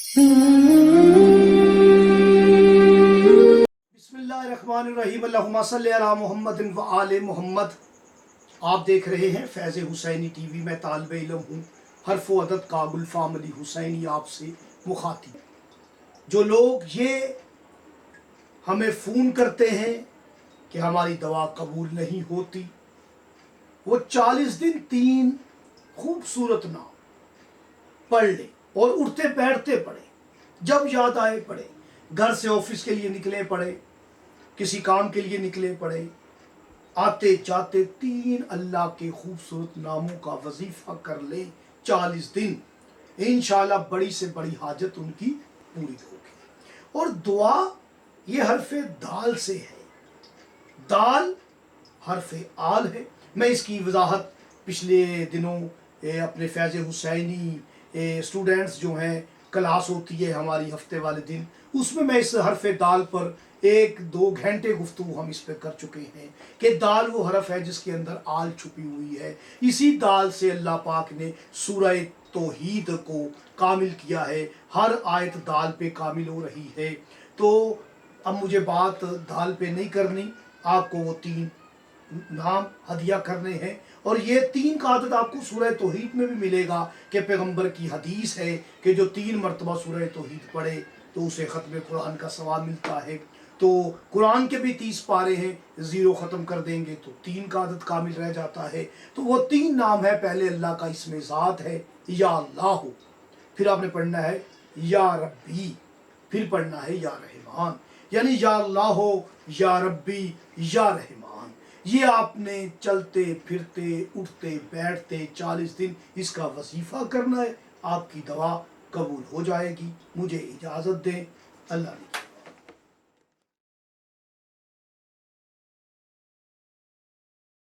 बिस्मिल्लाहिर्रहमानिर्रहीम अल्लाहुम्मा सल्ली अला मुहम्मद व आले मोहम्मद। आप देख रहे हैं फैज़ हुसैनी टीवी। मैं तालिब इल्म हूँ, हर्फ व अदद का गुलफाम अली हुसैनी आपसे मुखातिब। जो लोग ये हमें फ़ोन करते हैं कि हमारी दवा कबूल नहीं होती, वो 40 दिन 3 खूबसूरत नाम पढ़ ले और उठते बैठते पढ़े, जब याद आए पढ़े, घर से ऑफिस के लिए निकले पढ़े, किसी काम के लिए निकले पढ़े, आते जाते 3 अल्लाह के खूबसूरत नामों का वजीफा कर ले 40 दिन, इंशाल्लाह बड़ी से बड़ी हाजत उनकी पूरी होगी। और दुआ ये हरफे दाल से है, दाल हरफे आल है। मैं इसकी वजाहत पिछले दिनों अपने फैज़ हुसैनी स्टूडेंट्स जो हैं, क्लास होती है हमारी हफ्ते वाले दिन, उसमें मैं इस हरफ दाल पर 1-2 घंटे गुफ्तगू हम इस पर कर चुके हैं कि दाल वो हरफ है जिसके अंदर आल छुपी हुई है। इसी दाल से अल्लाह पाक ने सूरह तौहीद को कामिल किया है, हर आयत दाल पे कामिल हो रही है। तो अब मुझे बात दाल पे नहीं करनी, आपको वो 3 नाम हदिया करने हैं। और ये 3 का आदत आपको सूरह तौहीद में भी मिलेगा कि पैगंबर की हदीस है कि जो 3 मरतबा सूरह तौहीद पढ़े तो उसे ख़त्म कुरान का सवाब मिलता है। तो कुरान के भी 30 पारे हैं, 0 ख़त्म कर देंगे तो 3 का आदत कामिल रह जाता है। तो वो 3 नाम है, पहले अल्लाह का इसमें ज़ात है या अल्लाह, फिर आपने पढ़ना है या रब्बी, फिर पढ़ना है या रहमान, यानी या अल्लाह हो, या रब्बी, या रहमान। ये आपने चलते फिरते उठते बैठते 40 दिन इसका वजीफा करना है, आपकी दवा कबूल हो जाएगी। मुझे इजाज़त दें, अल्लाह ने